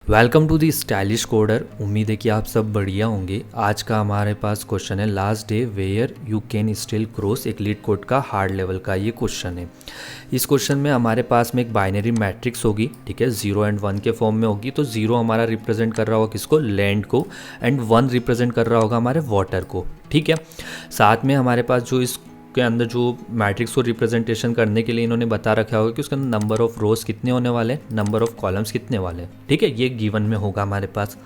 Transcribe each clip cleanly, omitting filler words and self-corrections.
Welcome to the stylish coder. उम्मीद है कि आप सब बढ़िया होंगे। आज का हमारे पास क्वेश्चन है last day where you can still cross एक लीड कोड का हार्ड लेवल का ये क्वेश्चन है। इस क्वेश्चन में हमारे पास में एक बाइनरी मैट्रिक्स होगी, ठीक है, 0 एंड 1 के फॉर्म में होगी। तो 0 हमारा रिप्रेजेंट कर रहा होगा किसको, लैंड को, एंड 1 रिप्रेजेंट कर रहा होगा हमारे वाटर को, ठीक है। साथ में हमारे पास जो इस के अंदर जो मैट्रिक्स को रिप्रेजेंटेशन करने के लिए इन्होंने बता रखा होगा कि उसके अंदर नंबर ऑफ रोज कितने होने वाले हैं, नंबर ऑफ कॉलम्स कितने वाले हैं, ठीक है। ये गिवन में होगा हमारे पास।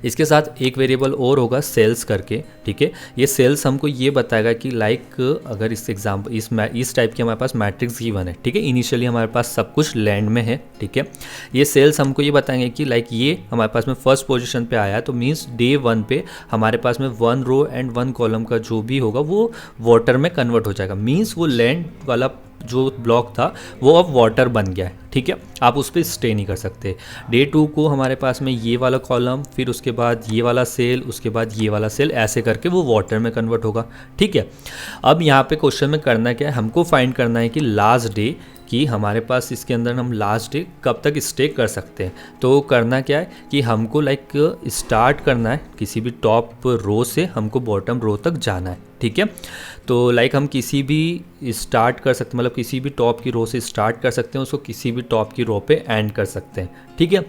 इसके साथ एक वेरिएबल और होगा सेल्स करके, ठीक है। ये सेल्स हमको ये बताएगा कि लाइक अगर इस एग्जाम्पल इस टाइप की हमारे पास मैट्रिक्स गिवन है, ठीक है, इनिशियली हमारे पास सब कुछ लैंड में है, ठीक है। ये सेल्स हमको ये बताएंगे कि लाइक ये हमारे पास में फर्स्ट पोजीशन पे आया है, तो मीन्स डे 1 पे हमारे पास में 1 रो एंड 1 कॉलम का जो भी होगा वो वाटर में कन्वर्ट हो जाएगा। मीन्स वो लैंड वाला जो ब्लॉक था वो अब वाटर बन गया है, ठीक है। आप उस पर स्टे नहीं कर सकते। डे 2 को हमारे पास में ये वाला कॉलम, फिर उसके बाद ये वाला सेल, उसके बाद ये वाला सेल, ऐसे करके वो वाटर में कन्वर्ट होगा, ठीक है। अब यहाँ पे क्वेश्चन में करना क्या है, हमको फाइंड करना है कि लास्ट डे कि हमारे पास इसके अंदर हम लास्ट डे कब तक स्टे कर सकते हैं। तो करना क्या है कि हमको लाइक स्टार्ट करना है किसी भी टॉप रो से, हमको बॉटम रो तक जाना है, ठीक है। तो लाइक हम किसी भी स्टार्ट कर सकते हैं, मतलब किसी भी टॉप की रो से स्टार्ट कर सकते हैं, उसको किसी भी टॉप की रो पे एंड कर सकते हैं, ठीक है।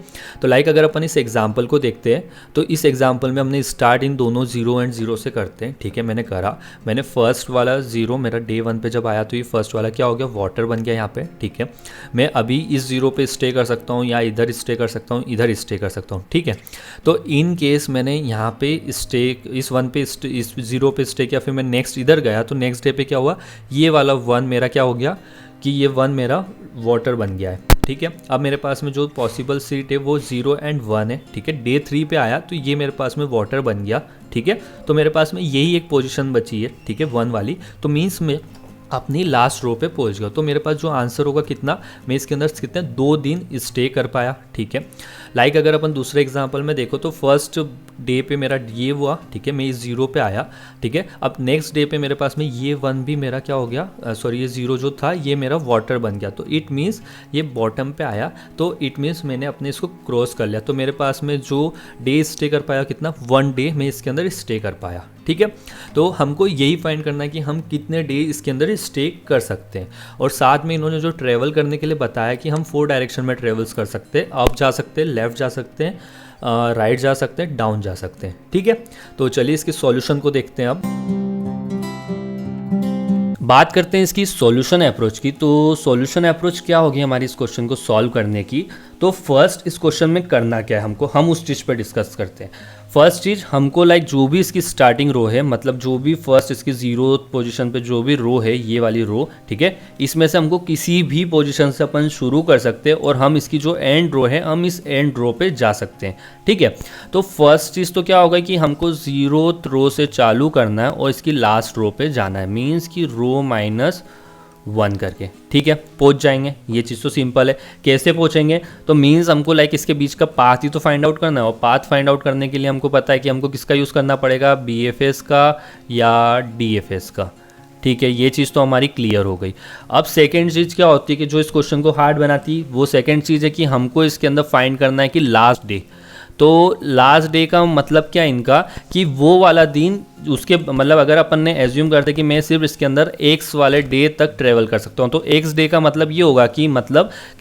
तो लाइक अगर अपन इस एग्जांपल को देखते हैं तो इस एग्जांपल में हमने स्टार्ट इन दोनों 0 एंड 0 से करते हैं, ठीक है। मैंने फर्स्ट वाला 0 मेरा डे 1 पे जब आया तो ये फर्स्ट वाला क्या हो गया, वाटर बन गया यहाँ पे, ठीक है। मैं अभी इस 0 पे स्टे कर सकता हूँ, या इधर स्टे कर सकता हूँ, इधर स्टे कर सकता हूँ, ठीक है। तो इन केस मैंने यहाँ पे स्टे इस 1 पे इस 0 पे स्टे किया, फिर मैं नेक्स्ट इधर गया तो नेक्स्ट डे पे क्या हुआ, ये वाला 1 मेरा क्या हो गया कि ये 1 मेरा वाटर बन गया है, ठीक है। अब मेरे पास में जो पॉसिबल सीट है वो 0 एंड 1 है, ठीक है। डे 3 पे आया तो ये मेरे पास में वाटर बन गया, ठीक है। तो मेरे पास में यही एक पोजीशन बची है, ठीक है, 1 वाली। तो मीन्स में अपनी लास्ट रो पे पहुंच गया। तो मेरे पास जो आंसर होगा कितना, मैं इसके अंदर कितने 2 दिन स्टे कर पाया, ठीक है। लाइक अगर अपन दूसरे एग्जांपल में देखो तो फर्स्ट डे पे मेरा ये हुआ, ठीक है, मैं इस 0 पे आया, ठीक है। अब नेक्स्ट डे पे मेरे पास में ये 1 भी मेरा क्या हो गया, सॉरी ये 0 जो था ये मेरा वाटर बन गया। तो इट मीन्स ये बॉटम पे आया, तो इट मीन्स मैंने अपने इसको क्रॉस कर लिया। तो मेरे पास में जो डे स्टे कर पाया कितना, 1 डे मैं इसके अंदर स्टे कर पाया, ठीक है। तो हमको यही फाइंड करना है कि हम कितने डे इसके अंदर स्टे कर सकते हैं। और साथ में इन्होंने जो ट्रैवल करने के लिए बताया कि हम 4 डायरेक्शन में ट्रेवल्स कर सकते हैं, अप जा सकते हैं, लेफ्ट जा सकते हैं, राइट जा सकते हैं, डाउन जा सकते हैं, ठीक है। तो चलिए इसके सॉल्यूशन को देखते हैं। अब बात करते हैं इसकी सॉल्यूशन अप्रोच की। तो सॉल्यूशन अप्रोच क्या होगी हमारी इस क्वेश्चन को सॉल्व करने की। तो फर्स्ट इस क्वेश्चन में करना क्या है हमको, हम उस चीज़ पर डिस्कस करते हैं। फर्स्ट चीज़ हमको लाइक जो भी इसकी स्टार्टिंग रो है, मतलब जो भी फर्स्ट इसकी 0 पोजीशन पे जो भी रो है, ये वाली रो, ठीक है, इसमें से हमको किसी भी पोजीशन से अपन शुरू कर सकते हैं और हम इसकी जो एंड रो है हम इस एंड रो पे जा सकते हैं, ठीक है। तो फर्स्ट चीज़ तो क्या होगा कि हमको 0th रो से चालू करना है और इसकी लास्ट रो पे जाना है, मीन्स की रो -1 करके, ठीक है, पहुंच जाएंगे। ये चीज़ तो सिंपल है। कैसे पहुंचेंगे, तो मीन्स हमको लाइक इसके बीच का पाथ ही तो फाइंड आउट करना है, और पाथ फाइंड आउट करने के लिए हमको पता है कि हमको किसका यूज़ करना पड़ेगा, BFS का या DFS का, ठीक है। ये चीज़ तो हमारी क्लियर हो गई। अब सेकेंड चीज़ क्या होती है कि जो इस क्वेश्चन को हार्ड बनाती है, वो सेकेंड चीज़ है कि हमको इसके अंदर फाइंड करना है कि लास्ट डे। तो लास्ट डे का मतलब क्या इनका कि वो वाला दिन, उसके मतलब अगर अपन ने एज्यूम करते कि मैं सिर्फ इसके अंदर एक्स वाले डे तक ट्रेवल कर सकता हूँ, तो एक्स डे का मतलब ये होगा कि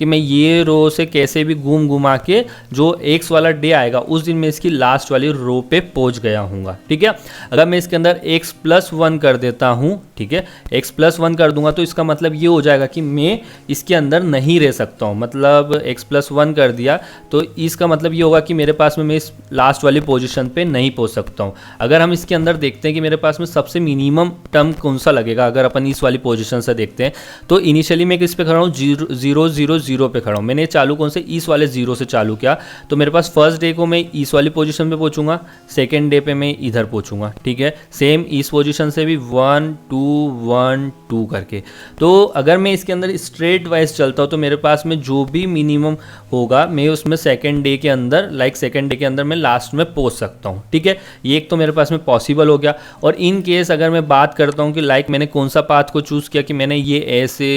मैं ये रो से कैसे भी घुमा के जो एक्स वाला डे आएगा उस दिन मैं इसकी लास्ट वाली रो पे पहुँच गया हूँगा, ठीक है। अगर मैं इसके अंदर x+1 कर देता हूँ, ठीक है, x+1 कर दूंगा तो इसका मतलब ये हो जाएगा कि मैं इसके अंदर नहीं रह सकता हूँ। मतलब x+1 कर दिया तो इसका मतलब ये होगा कि मेरे पास में मैं इस लास्ट वाली पोजीशन पे नहीं पहुँच सकता हूँ। अगर हम इसके अंदर देखते हैं कि मेरे पास में सबसे मिनिमम टर्म कौन सा लगेगा, अगर अपन इस वाली पोजीशन से देखते हैं तो इनिशियली मैं किस पे खड़ा हूँ, 0 0 0 पे खड़ा हूँ। मैंने चालू कौन से, इस वाले 0 से चालू किया, तो मेरे पास फर्स्ट डे को मैं इस वाली पोजीशन पे पहुँचूंगा, सेकेंड डे पे मैं इधर पहुँचूंगा, ठीक है। सेम इस पोजीशन से भी 1 2 1 2 करके। तो अगर मैं इसके अंदर स्ट्रेट वाइज चलता हूँ तो मेरे पास में जो भी मिनिमम होगा मैं उसमें सेकेंड डे के अंदर मैं लास्ट में पहुँच सकता हूँ, ठीक है। ये एक तो मेरे पास में पॉसिबल हो गया। गया। और इन केस अगर मैं बात करता हूँ कि लाइक मैंने कौन सा पाथ को चूज़ किया कि मैंने ये ऐसे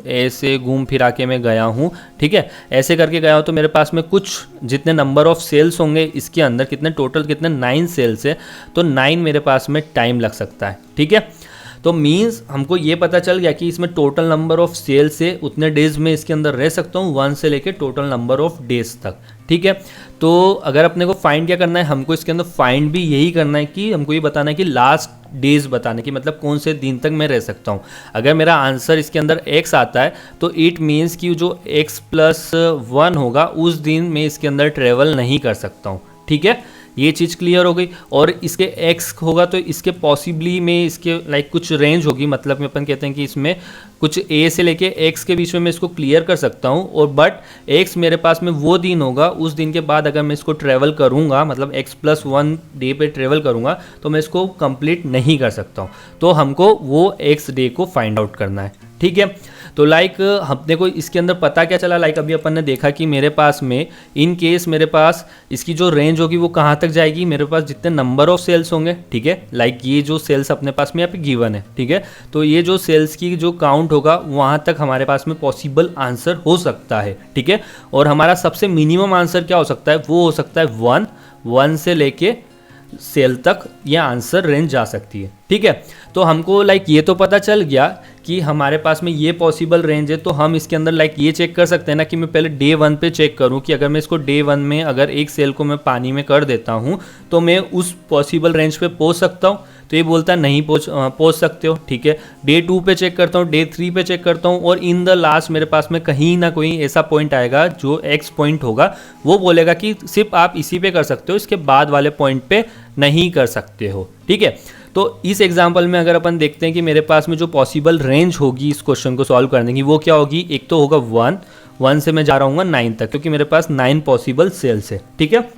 ऐसे घूम फिरा के मैं गया हूँ, ठीक है, ऐसे करके गया हूँ, तो मेरे पास में कुछ जितने नंबर ऑफ सेल्स होंगे इसके अंदर, कितने टोटल कितने 9 सेल्स है, तो 9 मेरे पास में टाइम लग सकता है, ठीक है। तो मीन्स हमको ये पता चल गया कि इसमें टोटल नंबर ऑफ सेल्स से उतने डेज में इसके अंदर रह सकता हूँ 1 से लेके टोटल नंबर ऑफ डेज तक, ठीक है। तो अगर अपने को फाइंड क्या करना है, हमको इसके अंदर फाइंड भी यही करना है कि हमको ये बताना है कि लास्ट डेज बताने की, मतलब कौन से दिन तक मैं रह सकता हूँ। अगर मेरा आंसर इसके अंदर x आता है तो इट मीन्स कि जो x+1 होगा उस दिन मैं इसके अंदर ट्रेवल नहीं कर सकता हूँ, ठीक है। ये चीज़ क्लियर हो गई। और इसके x होगा तो इसके पॉसिबली में इसके लाइक कुछ रेंज होगी, मतलब अपन कहते हैं कि इसमें कुछ a से लेके x के बीच में मैं इसको क्लियर कर सकता हूँ। और बट x मेरे पास में वो दिन होगा, उस दिन के बाद अगर मैं इसको ट्रैवल करूँगा, मतलब x+1 डे पे ट्रैवल करूँगा, तो मैं इसको कंप्लीट नहीं कर सकता हूँ। तो हमको वो x डे को फाइंड आउट करना है, ठीक है। तो लाइक अपने को इसके अंदर पता क्या चला, लाइक अभी अपन ने देखा कि मेरे पास में इन केस मेरे पास इसकी जो रेंज होगी वो कहाँ तक जाएगी, मेरे पास जितने नंबर ऑफ सेल्स होंगे, ठीक है, लाइक ये जो सेल्स अपने पास में यहाँ पे गिवन है, ठीक है, तो ये जो सेल्स की जो काउंट होगा वहाँ तक हमारे पास में पॉसिबल आंसर हो सकता है, ठीक है। और हमारा सबसे मिनिमम आंसर क्या हो सकता है, वो हो सकता है 1 से लेके सेल तक ये आंसर रेंज जा सकती है, ठीक है। तो हमको लाइक ये तो पता चल गया कि हमारे पास में ये पॉसिबल रेंज है। तो हम इसके अंदर लाइक ये चेक कर सकते हैं ना कि मैं पहले डे 1 पे चेक करूं कि अगर मैं इसको डे 1 में अगर एक सेल को मैं पानी में कर देता हूं तो मैं उस पॉसिबल रेंज पे पहुंच सकता हूं। तो ये बोलता है नहीं पहुंच सकते हो, ठीक है। डे 2 पे चेक करता हूँ, डे 3 पे चेक करता हूँ, और इन द लास्ट मेरे पास में कहीं ना कोई ऐसा पॉइंट आएगा जो एक्स पॉइंट होगा, वो बोलेगा कि सिर्फ आप इसी पे कर सकते हो, इसके बाद वाले पॉइंट पे नहीं कर सकते हो, ठीक है। तो इस एग्जाम्पल में अगर अपन देखते हैं कि मेरे पास में जो पॉसिबल रेंज होगी इस क्वेश्चन को सॉल्व करने की, वो क्या होगी, एक तो होगा 1 से मैं जा रहा हूँ 9 तक, क्योंकि मेरे पास 9 पॉसिबल सेल्स है, ठीक है।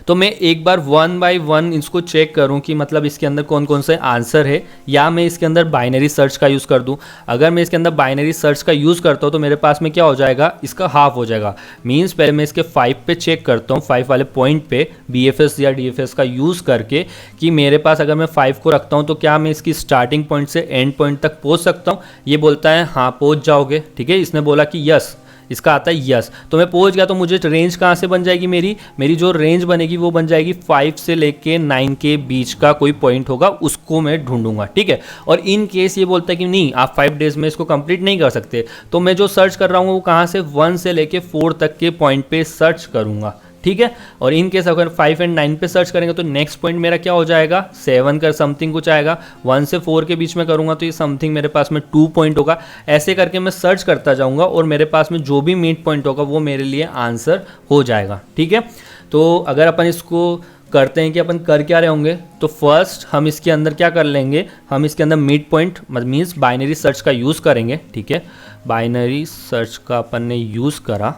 तो मैं एक बार 1 बाय 1 इसको चेक करूं कि मतलब इसके अंदर कौन कौन से आंसर है, या मैं इसके अंदर बाइनरी सर्च का यूज़ कर दूं। अगर मैं इसके अंदर बाइनरी सर्च का यूज़ करता हूं तो मेरे पास में क्या हो जाएगा, इसका हाफ हो जाएगा। मींस पहले मैं इसके 5 पे चेक करता हूं, 5 वाले पॉइंट पे BFS या DFS का यूज़ करके कि मेरे पास अगर मैं 5 को रखता हूँ तो क्या मैं इसकी स्टार्टिंग पॉइंट से एंड पॉइंट तक पहुँच सकता हूँ। ये बोलता है हाँ पहुँच जाओगे, ठीक है। इसने बोला कि यस, इसका आता है यस, तो मैं पहुंच गया। तो मुझे रेंज कहाँ से बन जाएगी, मेरी जो रेंज बनेगी वो बन जाएगी 5 से लेके 9 के बीच का कोई पॉइंट होगा, उसको मैं ढूंढूंगा, ठीक है। और इन केस ये बोलता है कि नहीं आप 5 डेज में इसको कंप्लीट नहीं कर सकते, तो मैं जो सर्च कर रहा हूँ वो कहाँ से 1 से लेके 4 तक के पॉइंट पे सर्च करूँगा, ठीक है। और इन केस अगर 5 और 9 पे सर्च करेंगे तो नेक्स्ट पॉइंट मेरा क्या हो जाएगा, 7 का समथिंग कुछ आएगा। 1 से 4 के बीच में करूंगा तो ये समथिंग मेरे पास में 2 पॉइंट होगा। ऐसे करके मैं सर्च करता जाऊंगा और मेरे पास में जो भी मिड पॉइंट होगा वो मेरे लिए आंसर हो जाएगा, ठीक है। तो अगर अपन इसको करते हैं कि अपन कर क्या रहे होंगे, तो फर्स्ट हम इसके अंदर क्या कर लेंगे, हम इसके अंदर mid point means binary search का यूज़ करेंगे, ठीक है। बाइनरी सर्च का अपन ने यूज़ करा,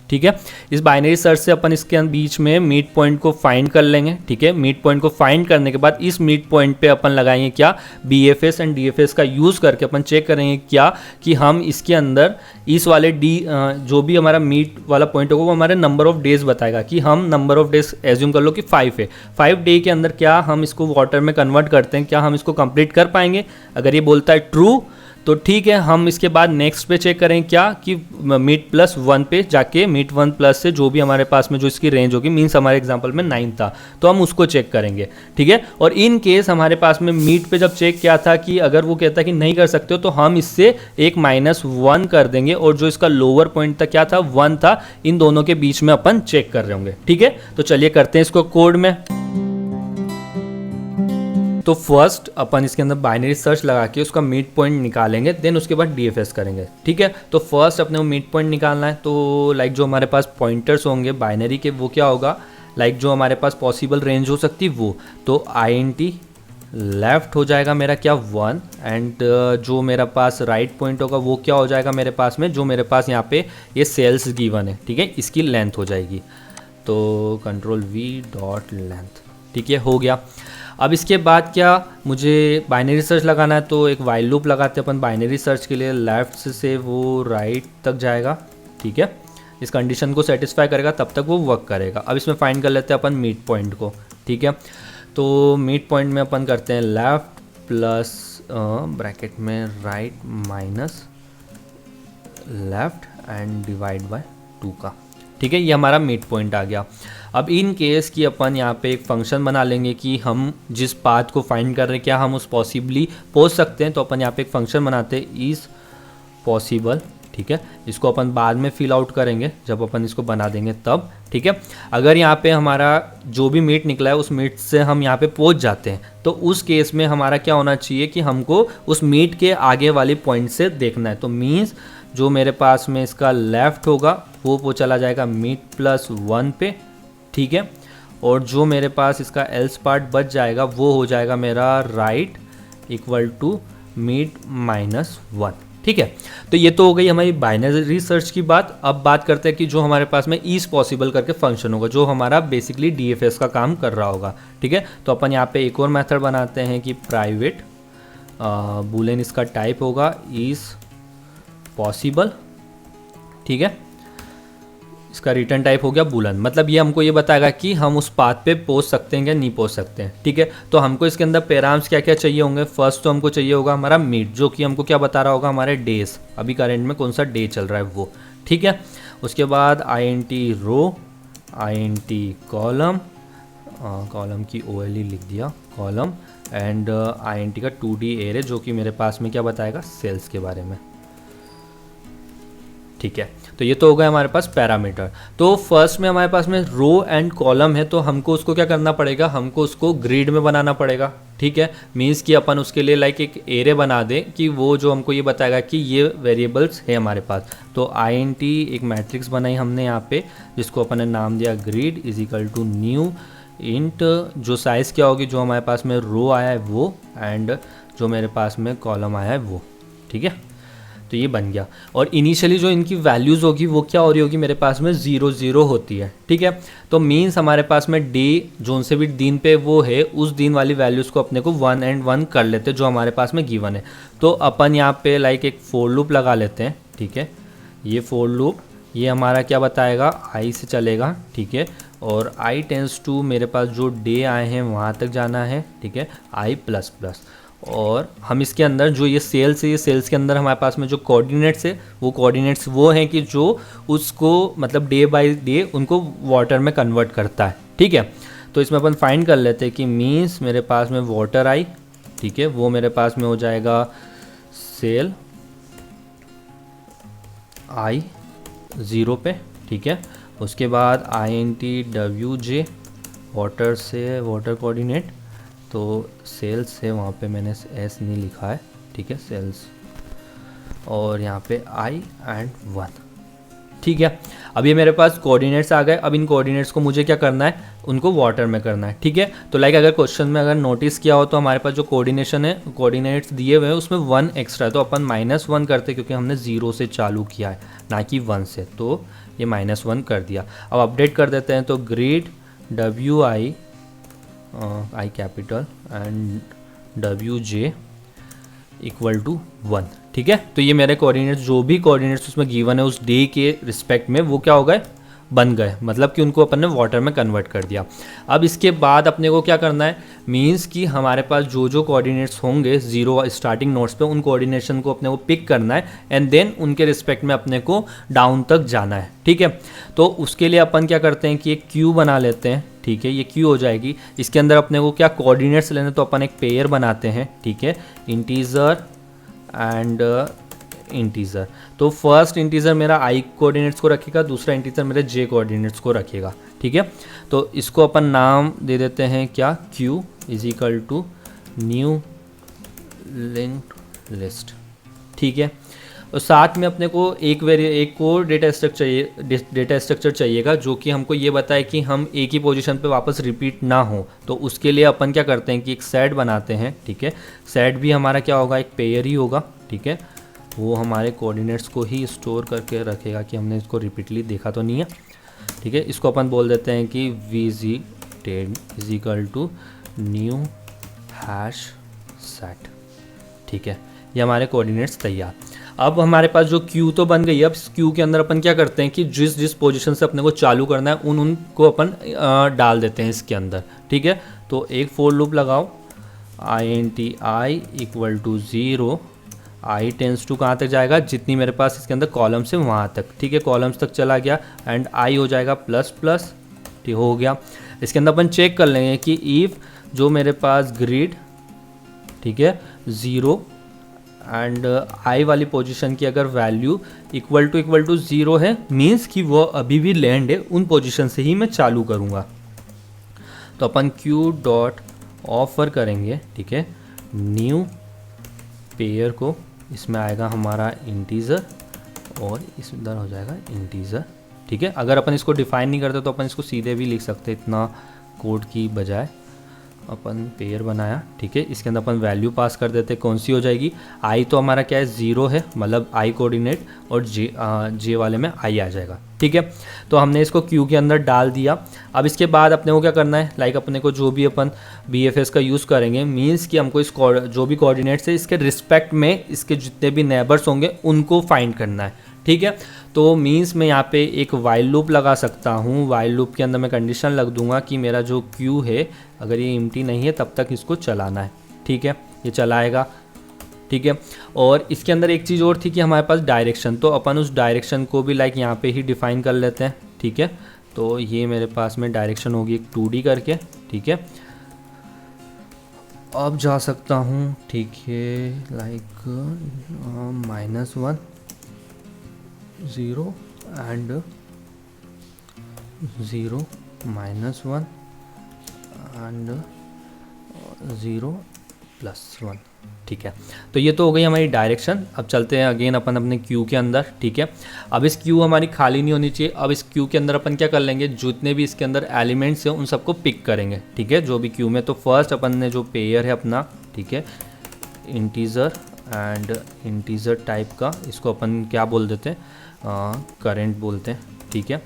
ठीक है। इस बाइनरी सर्च से अपन इसके बीच में मिड पॉइंट को फाइंड कर लेंगे, ठीक है। मिड पॉइंट को फाइंड करने के बाद इस मिड पॉइंट पे अपन लगाएंगे क्या, BFS एंड DFS का यूज़ करके अपन चेक करेंगे क्या कि हम इसके अंदर इस वाले जो भी हमारा मिड वाला पॉइंट होगा वो हमारे नंबर ऑफ डेज बताएगा कि हम नंबर ऑफ डेज एज्यूम कर लो कि 5 है, 5 डे के अंदर क्या हम इसको वाटर में कन्वर्ट करते हैं, क्या हम इसको कंप्लीट कर पाएंगे। अगर ये बोलता है ट्रू तो ठीक है, हम इसके बाद नेक्स्ट पे चेक करें क्या कि mid+1 पे जाके mid1+ से जो भी हमारे पास में जो इसकी रेंज होगी, मीन्स हमारे एग्जांपल में 9 था तो हम उसको चेक करेंगे, ठीक है। और इन केस हमारे पास में मिड पे जब चेक किया था कि अगर वो कहता है कि नहीं कर सकते हो तो हम इससे एक -1 कर देंगे, और जो इसका लोअर पॉइंट था क्या था, 1 था। इन दोनों के बीच में अपन चेक कर रहे होंगे, ठीक है। तो चलिए करते हैं इसको कोड में। तो फर्स्ट अपन इसके अंदर बाइनरी सर्च लगा के उसका मिड पॉइंट निकालेंगे, देन उसके बाद DFS करेंगे, ठीक है। तो फर्स्ट अपने को मिड पॉइंट निकालना है। तो लाइक जो हमारे पास पॉइंटर्स होंगे बाइनरी के वो क्या होगा, लाइक जो हमारे पास पॉसिबल रेंज हो सकती है वो, तो INT लेफ्ट हो जाएगा मेरा क्या 1, एंड जो मेरा पास राइट पॉइंट होगा वो क्या हो जाएगा मेरे पास में, जो मेरे पास यहाँ पे ये सेल्स गिवन है, ठीक है, इसकी लेंथ हो जाएगी। तो Ctrl+V.length, ठीक है, हो गया। अब इसके बाद क्या मुझे बाइनरी सर्च लगाना है, तो एक वाइल लूप लगाते हैं अपन बाइनरी सर्च के लिए। लेफ्ट से वो राइट तक जाएगा, ठीक है, इस कंडीशन को सेटिस्फाई करेगा तब तक वो वर्क करेगा। अब इसमें फाइंड कर लेते हैं अपन मिड पॉइंट को, ठीक है। तो मिड पॉइंट में अपन करते हैं लेफ्ट प्लस ब्रैकेट में right minus left and divide by 2 का, ठीक है। ये हमारा मिड पॉइंट आ गया। अब इन केस कि अपन यहाँ पे एक फंक्शन बना लेंगे कि हम जिस पाथ को फाइंड कर रहे हैं क्या हम उस पॉसिबली पहुँच सकते हैं, तो अपन यहाँ पे एक फंक्शन बनाते हैं इज़ पॉसिबल, ठीक है। इसको अपन बाद में फिल आउट करेंगे जब अपन इसको बना देंगे तब, ठीक है। अगर यहाँ पे हमारा जो भी मीट निकला है उस मीट से हम यहाँ पे पहुँच जाते हैं तो उस केस में हमारा क्या होना चाहिए कि हमको उस मीट के आगे वाली पॉइंट से देखना है। तो मीन्स जो मेरे पास में इसका लेफ़्ट होगा वो चला जाएगा मीट प्लस 1 पे, ठीक है। और जो मेरे पास इसका एल्स पार्ट बच जाएगा वो हो जाएगा मेरा right equal to mid minus 1, ठीक है। तो ये तो हो गई हमारी बाइनरी सर्च की बात। अब बात करते हैं कि जो हमारे पास में इज पॉसिबल करके फंक्शन होगा जो हमारा बेसिकली डीएफएस का काम कर रहा होगा, ठीक है। तो अपन यहाँ पे एक और मेथड बनाते हैं कि प्राइवेट बूलियन इसका टाइप होगा इज पॉसिबल, ठीक है। इसका रिटर्न टाइप हो गया बूलन, मतलब ये हमको ये बताएगा कि हम उस पाथ पे पहुंच सकते हैं या नहीं पहुंच सकते हैं, ठीक है। तो हमको इसके अंदर पैराम्स क्या क्या चाहिए होंगे। फर्स्ट तो हमको चाहिए होगा हमारा मीट जो कि हमको क्या बता रहा होगा हमारे डेज, अभी करेंट में कौन सा डे चल रहा है वो, ठीक है। उसके बाद INT रो, INT कॉलम, कॉलम की OLE लिख दिया कॉलम, एंड INT का 2D एरे जो कि मेरे पास में क्या बताएगा सेल्स के बारे में, ठीक है। तो ये तो हो गया हमारे पास पैरामीटर। तो फर्स्ट में हमारे पास में रो एंड कॉलम है तो हमको उसको क्या करना पड़ेगा, हमको उसको ग्रिड में बनाना पड़ेगा, ठीक है। मीन्स कि अपन उसके लिए लाइक एक एरे बना दें कि वो जो हमको ये बताएगा कि ये वेरिएबल्स है हमारे पास। तो INT एक मैट्रिक्स बनाई हमने यहाँ पे जिसको अपन ने नाम दिया grid is equal to new int जो साइज़ क्या होगी जो हमारे पास में रो आया है वो एंड जो मेरे पास में कॉलम आया है वो, ठीक है। तो ये बन गया। और इनिशियली जो इनकी वैल्यूज़ होगी वो क्या हो रही होगी मेरे पास में 0 0 होती है, ठीक है। तो मीन्स हमारे पास में डे जोन से भी दिन पे वो है उस दिन वाली वैल्यूज़ को अपने को 1 and 1 कर लेते हैं जो हमारे पास में गिवन है। तो अपन यहाँ पे लाइक एक फोर लूप लगा लेते हैं, ठीक है। ये फोर लूप ये हमारा क्या बताएगा आई से चलेगा, ठीक है। और आई टेंस टू मेरे पास जो डे आए हैं वहाँ तक जाना है, ठीक है, आई प्लस प्लस। और हम इसके अंदर जो ये सेल्स है ये सेल्स के अंदर हमारे पास में जो कोऑर्डिनेट्स है वो कोऑर्डिनेट्स वो हैं कि जो उसको मतलब डे बाय डे उनको वाटर में कन्वर्ट करता है, ठीक है। तो इसमें अपन फाइंड कर लेते हैं कि मीन्स मेरे पास में वाटर आई, ठीक है, वो मेरे पास में हो जाएगा सेल आई 0 पे, ठीक है। उसके बाद INT WJ वाटर से वाटर कोऑर्डिनेट तो सेल्स है वहाँ पे मैंने S नहीं लिखा है, ठीक है, सेल्स और यहाँ पे I and 1, ठीक है। अब ये मेरे पास कोऑर्डिनेट्स आ गए। अब इन कोऑर्डिनेट्स को मुझे क्या करना है उनको वाटर में करना है, ठीक है। तो लाइक अगर क्वेश्चन में अगर नोटिस किया हो तो हमारे पास जो कोऑर्डिनेशन है कोऑर्डिनेट्स दिए हुए हैं उसमें 1 एक्स्ट्रा है तो अपन -1 करते क्योंकि हमने 0 से चालू किया है ना कि 1 से, तो ये -1 कर दिया। अब अपडेट कर देते हैं तो grid WI I capital and WJ equal to 1, ठीक है। तो ये मेरे कोऑर्डिनेट्स जो भी कोऑर्डिनेट्स उसमें गिवन है उस डे के रिस्पेक्ट में वो क्या हो गए बन गए, मतलब कि उनको अपन ने वाटर में कन्वर्ट कर दिया। अब इसके बाद अपने को क्या करना है मीन्स कि हमारे पास जो जो कोऑर्डिनेट्स होंगे 0 स्टार्टिंग नोड्स पे उन कोऑर्डिनेशन को अपने को पिक करना है एंड देन उनके रिस्पेक्ट में अपने को डाउन तक जाना है, ठीक है। तो उसके लिए अपन क्या करते हैं कि एक क्यू बना लेते हैं, ठीक है, ये क्यू हो जाएगी। इसके अंदर अपने को क्या कोऑर्डिनेट्स लेने तो अपन एक पेयर बनाते हैं, ठीक है, इंटीजर एंड इंटीजर। तो फर्स्ट इंटीजर मेरा I कोऑर्डिनेट्स को रखेगा, दूसरा इंटीजर मेरे J कोऑर्डिनेट्स को रखेगा, ठीक है। तो इसको अपन नाम दे देते हैं क्या Q is equal to new linked list, ठीक है। और साथ में अपने को एक और डेटा स्ट्रक्चर चाहिएगा जो कि हमको ये बताए कि हम एक ही पोजीशन पे वापस रिपीट ना हो। तो उसके लिए अपन क्या करते हैं कि एक सेट बनाते हैं, ठीक है। सेट भी हमारा क्या होगा एक पेयर ही होगा, ठीक है। वो हमारे कोऑर्डिनेट्स को ही स्टोर करके रखेगा कि हमने इसको रिपीटली देखा तो नहीं है, ठीक है। इसको अपन बोल देते हैं कि visited is equal to new hash set, ठीक है। ये हमारे कोऑर्डिनेट्स तैयार। अब हमारे पास जो क्यू तो बन गई है। अब इस क्यू के अंदर अपन क्या करते हैं कि जिस जिस पोजीशन से अपने को चालू करना है उनको अपन डाल देते हैं इसके अंदर, ठीक है। तो एक फोर लूप लगाओ, i equal to 0, i tends to कहाँ तक जाएगा, जितनी मेरे पास इसके अंदर कॉलम्स है वहाँ तक, ठीक है। कॉलम्स तक चला गया एंड i हो जाएगा प्लस प्लस, ठीक हो गया। इसके अंदर अपन चेक कर लेंगे कि इफ़ जो मेरे पास ग्रिड, ठीक है, 0 एंड i वाली पोजीशन की अगर वैल्यू इक्वल टू 0 है, मीन्स कि वो अभी भी लैंड है, उन पोजीशन से ही मैं चालू करूँगा। तो अपन q डॉट ऑफर करेंगे, ठीक है, न्यू पेयर को, इसमें आएगा हमारा इंटीज़र और इस इधर हो जाएगा इंटीज़र, ठीक है। अगर अपन इसको डिफाइन नहीं करते तो अपन इसको सीधे भी लिख सकते, इतना कोड की बजाय अपन पेयर बनाया, ठीक है। इसके अंदर अपन वैल्यू पास कर देते, कौन सी हो जाएगी, आई तो हमारा क्या है 0 है, मतलब आई कोऑर्डिनेट, और जे वाले में आई आ जाएगा, ठीक है। तो हमने इसको क्यू के अंदर डाल दिया। अब इसके बाद अपने को क्या करना है, लाइक अपने को जो भी अपन BFS का यूज़ करेंगे, मीन्स कि हमको इस जो भी कोऑर्डिनेट्स है इसके रिस्पेक्ट में इसके जितने भी नेबर्स होंगे उनको फाइंड करना है, ठीक है। तो मीन्स मैं यहाँ पे एक वाइल लूप लगा सकता हूँ। वाइल लूप के अंदर मैं कंडीशन लग दूंगा कि मेरा जो क्यू है अगर ये एम्प्टी नहीं है तब तक इसको चलाना है, ठीक है, ये चलाएगा, ठीक है। और इसके अंदर एक चीज़ और थी कि हमारे पास डायरेक्शन, तो अपन उस डायरेक्शन को भी लाइक यहाँ पे ही डिफाइन कर लेते हैं, ठीक है। तो ये मेरे पास में डायरेक्शन होगी एक 2D करके, ठीक है। अब जा सकता हूँ, ठीक है, लाइक -1 0 एंड 0 -1 एंड 0 +1, ठीक है। तो ये तो हो गई हमारी डायरेक्शन। अब चलते हैं अगेन अपन अपने क्यू के अंदर, ठीक है। अब इस क्यू हमारी खाली नहीं होनी चाहिए। अब इस क्यू के अंदर अपन क्या कर लेंगे, जितने भी इसके अंदर एलिमेंट्स हैं उन सबको पिक करेंगे, ठीक है, जो भी क्यू में। तो फर्स्ट अपन ने जो पेयर है अपना, ठीक है, इंटीज़र एंड इंटीज़र टाइप का, इसको अपन क्या बोल देते हैं, करेंट बोलते हैं, ठीक है।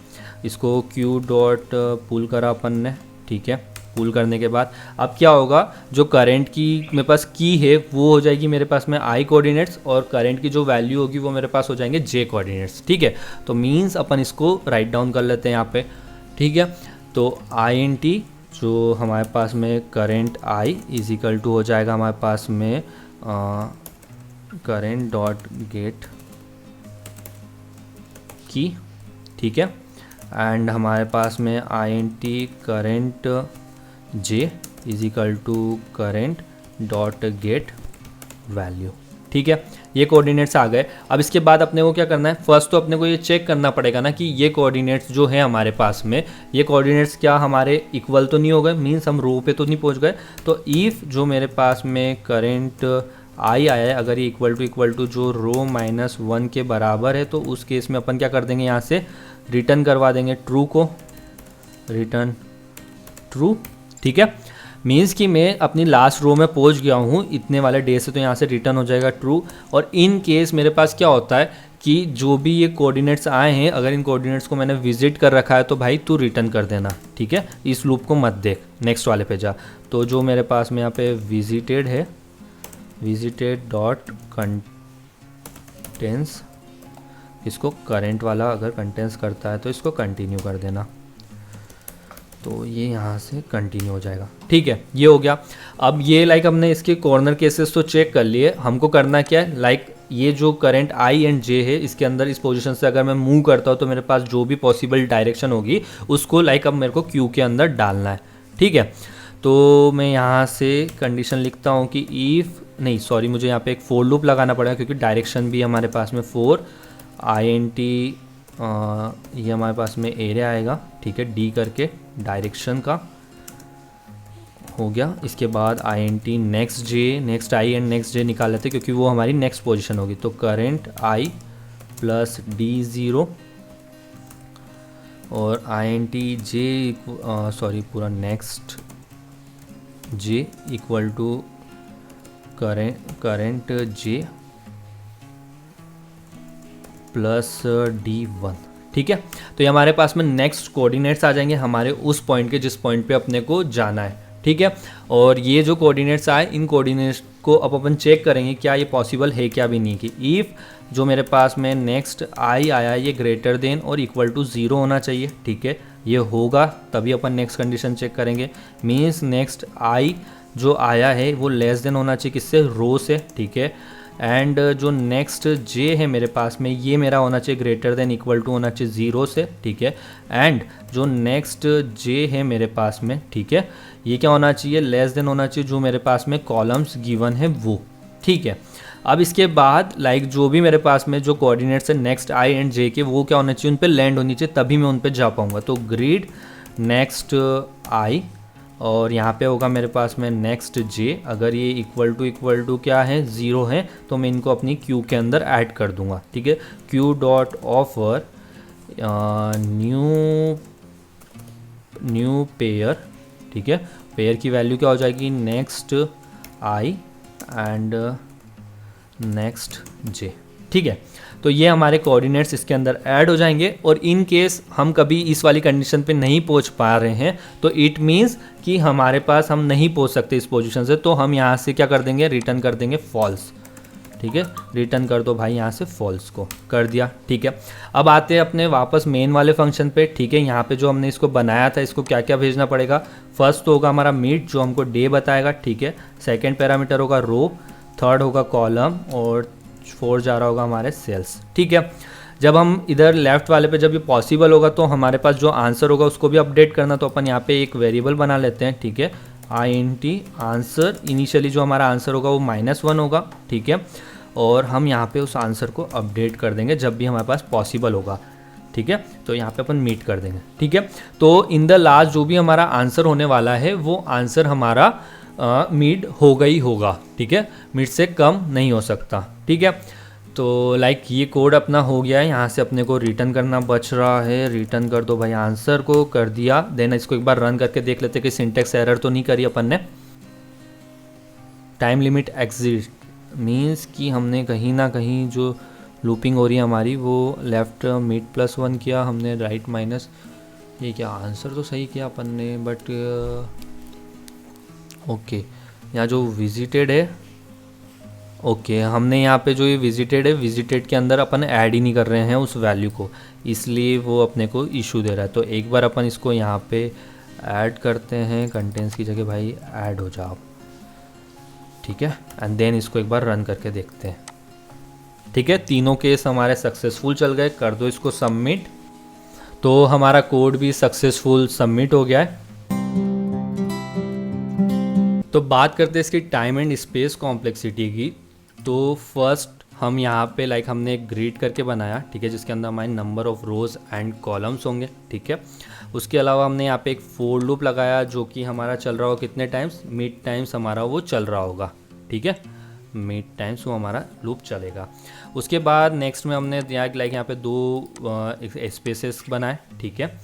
इसको क्यू डॉट पुल करा अपन ने, ठीक है। पुल करने के बाद अब क्या होगा, जो करंट की मेरे पास की है वो हो जाएगी मेरे पास में i कोऑर्डिनेट्स, और करंट की जो वैल्यू होगी वो मेरे पास हो जाएंगे j कोऑर्डिनेट्स, ठीक है। तो मीन्स अपन इसको राइट डाउन कर लेते हैं यहाँ पे, ठीक है। तो int जो हमारे पास में current i is equal to हो जाएगा हमारे पास में करंट डॉट गेट की, ठीक है। एंड हमारे पास में int current j is equal to current dot get value, ठीक है। ये कोऑर्डिनेट्स आ गए। अब इसके बाद अपने को क्या करना है, फर्स्ट तो अपने को ये चेक करना पड़ेगा ना कि ये कोऑर्डिनेट्स जो है हमारे पास में, ये कोऑर्डिनेट्स क्या हमारे इक्वल तो नहीं हो गए, मीन्स हम रो पे तो नहीं पहुंच गए। तो इफ़ जो मेरे पास में करंट आई आया है, अगर ये इक्वल टू जो रो -1 के बराबर है, तो उस केस में अपन क्या कर देंगे, यहाँ से रिटर्न करवा देंगे ट्रू को, रिटर्न ट्रू, ठीक है। मीन्स कि मैं अपनी लास्ट रो में पहुंच गया हूँ इतने वाले डे से, तो यहाँ से रिटर्न हो जाएगा ट्रू। और इन केस मेरे पास क्या होता है कि जो भी ये कोऑर्डिनेट्स आए हैं, अगर इन कोऑर्डिनेट्स को मैंने विजिट कर रखा है तो भाई तू रिटर्न कर देना, ठीक है। इस लूप को मत देख, नेक्स्ट वाले पे जा। तो जो मेरे पास में यहाँ पे विजिटेड है, विजिटेड डॉट कंटेंस, इसको करंट वाला अगर कंटेंस करता है तो इसको कंटिन्यू कर देना, तो ये यहाँ से कंटिन्यू हो जाएगा, ठीक है। ये हो गया। अब ये लाइक हमने इसके कॉर्नर केसेस तो चेक कर लिए। हमको करना क्या है, लाइक ये जो करंट आई एंड जे है, इसके अंदर इस पोजीशन से अगर मैं मूव करता हूँ तो मेरे पास जो भी पॉसिबल डायरेक्शन होगी उसको लाइक अब मेरे को क्यू के अंदर डालना है, ठीक है। तो मैं यहाँ से कंडीशन लिखता हूँ कि इफ़ नहीं, सॉरी, मुझे यहाँ पे एक फोर लूप लगाना पड़ेगा क्योंकि डायरेक्शन भी हमारे पास में 4 int ये हमारे पास में एरिया आएगा, ठीक है, डी करके डायरेक्शन का हो गया। इसके बाद int next j, next i and next j निकाल लेते क्योंकि वो हमारी नेक्स्ट पोजीशन होगी। तो करंट आई प्लस D0 और int जे, सॉरी, पूरा next J equal to current J plus D1, ठीक है। तो ये हमारे पास में नेक्स्ट कोऑर्डिनेट्स आ जाएंगे हमारे उस पॉइंट के जिस पॉइंट पे अपने को जाना है, ठीक है। और ये जो कोऑर्डिनेट्स आए, इन कोऑर्डिनेट्स इसको अब अपन चेक करेंगे क्या ये पॉसिबल है क्या भी नहीं कि इफ़ जो मेरे पास में नेक्स्ट आई आया ये ग्रेटर देन और इक्वल टू 0 होना चाहिए, ठीक है। ये होगा तभी अपन नेक्स्ट कंडीशन चेक करेंगे। मीन्स नेक्स्ट आई जो आया है वो लेस देन होना चाहिए किससे, रो से, ठीक है। एंड जो नेक्स्ट जे है मेरे पास में ये मेरा होना चाहिए ग्रेटर देन इक्वल टू होना चाहिए 0 से, ठीक है। एंड जो नेक्स्ट जे है मेरे पास में, ठीक है, ये क्या होना चाहिए, लेस देन होना चाहिए जो मेरे पास में कॉलम्स गिवन है वो, ठीक है। अब इसके बाद लाइक जो भी मेरे पास में जो कोऑर्डिनेट्स है नेक्स्ट आई एंड जे के वो क्या होना चाहिए, उन पे लैंड होनी चाहिए तभी मैं उन पे जा पाऊँगा। तो ग्रिड नेक्स्ट आई और यहाँ पे होगा मेरे पास में नेक्स्ट जे। अगर ये इक्वल टू क्या है 0 है तो मैं इनको अपनी क्यू के अंदर ऐड कर दूंगा, ठीक है। Q dot offer new pair, ठीक है। पेयर की वैल्यू क्या हो जाएगी, नेक्स्ट आई एंड नेक्स्ट जे, ठीक है। तो ये हमारे कोऑर्डिनेट्स इसके अंदर ऐड हो जाएंगे। और इन केस हम कभी इस वाली कंडीशन पे नहीं पहुंच पा रहे हैं तो इट मीन्स कि हमारे पास हम नहीं पहुंच सकते इस पोजीशन से, तो हम यहाँ से क्या कर देंगे, रिटर्न कर देंगे फॉल्स, ठीक है। रिटर्न कर दो भाई यहाँ से फॉल्स को कर दिया, ठीक है। अब आते हैं अपने वापस मेन वाले फंक्शन पे, ठीक है। यहाँ पे जो हमने इसको बनाया था इसको क्या क्या भेजना पड़ेगा, फर्स्ट तो होगा हमारा मीट जो हमको डे बताएगा, ठीक है। सेकेंड पैरामीटर होगा रो, थर्ड होगा कॉलम और फोर्थ जा रहा होगा हमारे सेल्स, ठीक है। जब हम इधर लेफ्ट वाले पे जब ये पॉसिबल होगा तो हमारे पास जो आंसर होगा उसको भी अपडेट करना, तो अपन यहाँ पे एक वेरिएबल बना लेते हैं, ठीक है। int आंसर, इनिशियली जो हमारा आंसर होगा वो -1 होगा, ठीक है। और हम यहाँ पे उस आंसर को अपडेट कर देंगे जब भी हमारे पास पॉसिबल होगा, ठीक है। तो यहाँ पे अपन मीट कर देंगे, ठीक है। तो इन द लास्ट जो भी हमारा आंसर होने वाला है वो आंसर हमारा मीट होगा ही होगा, ठीक है। मीट से कम नहीं हो सकता, ठीक है। तो लाइक ये कोड अपना हो गया है, यहाँ से अपने को रिटर्न करना बच रहा है। रिटर्न कर दो भाई आंसर को, कर दिया। देन इसको एक बार रन करके देख लेते कि सिंटेक्स एरर तो नहीं करी अपन ने। टाइम लिमिट एग्जिट मीन्स कि हमने कहीं ना कहीं जो लूपिंग हो रही है हमारी वो लेफ़्ट मीट +1 किया हमने, राइट माइनस, ये क्या आंसर तो सही किया अपन ने बट ओके। यहाँ जो विजिटेड है, ओके हमने यहाँ पे जो ये विजिटेड है, विजिटेड के अंदर अपन ऐड ही नहीं कर रहे हैं उस वैल्यू को, इसलिए वो अपने को इशू दे रहा है। तो एक बार अपन इसको यहाँ पे ऐड करते हैं, कंटेंट्स की जगह भाई ऐड हो जाओ, ठीक है। एंड देन इसको एक बार रन करके देखते हैं, ठीक है। तीनों केस हमारे सक्सेसफुल चल गए, कर दो इसको सबमिट। तो हमारा कोड भी सक्सेसफुल सबमिट हो गया है। तो बात करते हैं इसकी टाइम एंड स्पेस कॉम्प्लेक्सिटी की। तो फर्स्ट हम यहाँ पे लाइक हमने एक ग्रिड करके बनाया, ठीक है, जिसके अंदर हमारे number of rose and columns होंगे, ठीक है। उसके अलावा हमने यहाँ पे एक फोर लूप लगाया जो कि हमारा चल रहा होगा कितने टाइम्स, मिड टाइम्स हमारा वो चल रहा होगा, ठीक है। मिड टाइम्स वो हमारा लूप चलेगा। उसके बाद नेक्स्ट में हमने लाइक यहाँ पे 2 स्पेसेस बनाए, ठीक है।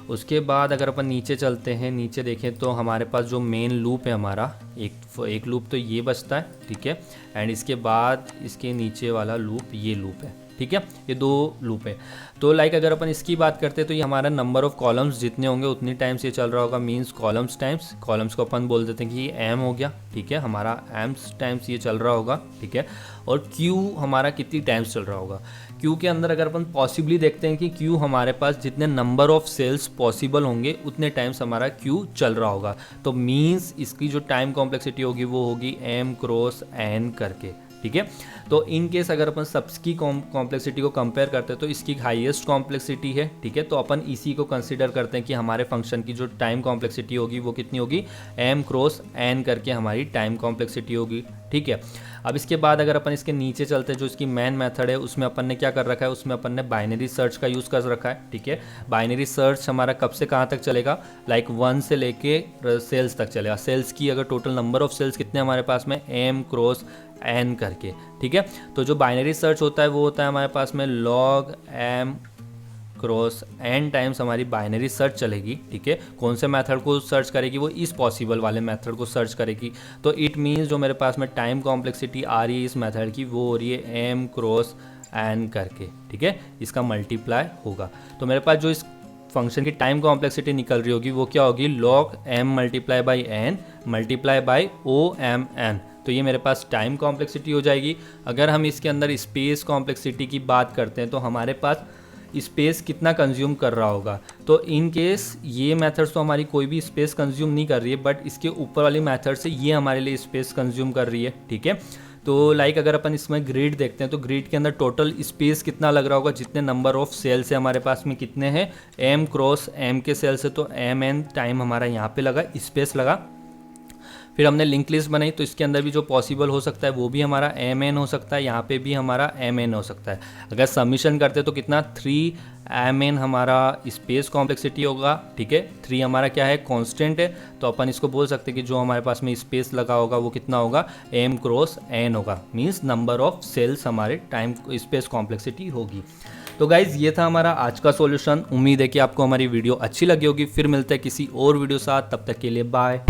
उसके बाद अगर अपन नीचे चलते हैं, नीचे देखें तो हमारे पास जो मेन लूप है हमारा, एक लूप तो ये बचता है, ठीक है। एंड इसके बाद इसके नीचे वाला लूप ये लूप है, ठीक है। ये 2 लूप है। तो लाइक अगर अपन इसकी बात करते हैं तो ये हमारा नंबर ऑफ कॉलम्स जितने होंगे उतनी टाइम्स ये चल रहा होगा, मींस कॉलम्स टाइम्स, कॉलम्स को अपन बोल देते हैं कि ये m हो गया, ठीक है। हमारा एम्स टाइम्स ये चल रहा होगा, ठीक है। और q हमारा कितनी टाइम्स चल रहा होगा, q के अंदर अगर अपन पॉसिबली देखते हैं कि q हमारे पास जितने नंबर ऑफ सेल्स पॉसिबल होंगे उतने टाइम्स हमारा q चल रहा होगा। तो मींस इसकी जो टाइम कॉम्प्लेक्सिटी होगी वो होगी m क्रॉस n करके, ठीक है। तो इन केस अगर अपन सबकी कॉम्प्लेक्सिटी को कंपेयर करते हैं तो इसकी हाईएस्ट कॉम्प्लेक्सिटी है, ठीक है। तो अपन इसी को कंसीडर करते हैं कि हमारे फंक्शन की जो टाइम कॉम्प्लेक्सिटी होगी वो कितनी होगी, m क्रॉस n करके हमारी टाइम कॉम्प्लेक्सिटी होगी, ठीक है। अब इसके बाद अगर अपन इसके नीचे चलते हैं, जो इसकी मेन मेथड है उसमें अपन ने क्या कर रखा है, उसमें अपन ने बाइनरी सर्च का यूज़ कर रखा है, ठीक है। बाइनरी सर्च हमारा कब से कहाँ तक चलेगा, लाइक 1 से लेके सेल्स तक चलेगा। सेल्स की अगर टोटल नंबर ऑफ सेल्स कितने हमारे पास में, m क्रॉस n करके, ठीक है। तो जो बाइनरी सर्च होता है वो होता है हमारे पास में log m cross n times हमारी बाइनरी सर्च चलेगी, ठीक है। कौन से मेथड को सर्च करेगी, वो इस पॉसिबल वाले मेथड को सर्च करेगी। तो इट मीन्स जो मेरे पास में टाइम कॉम्प्लेक्सिटी आ रही है इस मेथड की वो हो रही है m क्रॉस n करके, ठीक है। इसका मल्टीप्लाई होगा तो मेरे पास जो इस फंक्शन की टाइम कॉम्प्लेक्सिटी निकल रही होगी वो क्या होगी, log m multiply by n multiply by o m n तो ये मेरे पास टाइम कॉम्प्लेक्सिटी हो जाएगी। अगर हम इसके अंदर स्पेस कॉम्प्लेक्सिटी की बात करते हैं तो हमारे पास स्पेस कितना कंज्यूम कर रहा होगा। तो इन केस ये मेथड्स तो हमारी कोई भी स्पेस कंज्यूम नहीं कर रही है, बट इसके ऊपर वाली मेथड से ये हमारे लिए स्पेस कंज्यूम कर रही है, ठीक है। तो लाइक अगर अपन इसमें ग्रिड देखते हैं तो ग्रिड के अंदर टोटल स्पेस कितना लग रहा होगा, जितने नंबर ऑफ सेल्स है हमारे पास में कितने हैं, m क्रॉस m के सेल्स है तो mn टाइम हमारा यहाँ पे लगा, स्पेस लगा। फिर हमने लिंक लिस्ट बनाई तो इसके अंदर भी जो पॉसिबल हो सकता है वो भी हमारा mn हो सकता है, यहाँ पे भी हमारा mn हो सकता है। अगर सबमिशन करते तो कितना 3mn हमारा स्पेस कॉम्प्लेक्सिटी होगा, ठीक है। 3 हमारा क्या है, कांस्टेंट है, तो अपन इसको बोल सकते हैं कि जो हमारे पास में स्पेस लगा होगा वो कितना होगा, m क्रॉस n होगा, मीन्स नंबर ऑफ सेल्स हमारे टाइम स्पेस कॉम्प्लेक्सिटी होगी। तो गाइज़ ये था हमारा आज का सॉल्यूशन। उम्मीद है कि आपको हमारी वीडियो अच्छी लगी होगी। फिर मिलते हैं किसी और वीडियो साथ, तब तक के लिए बाय।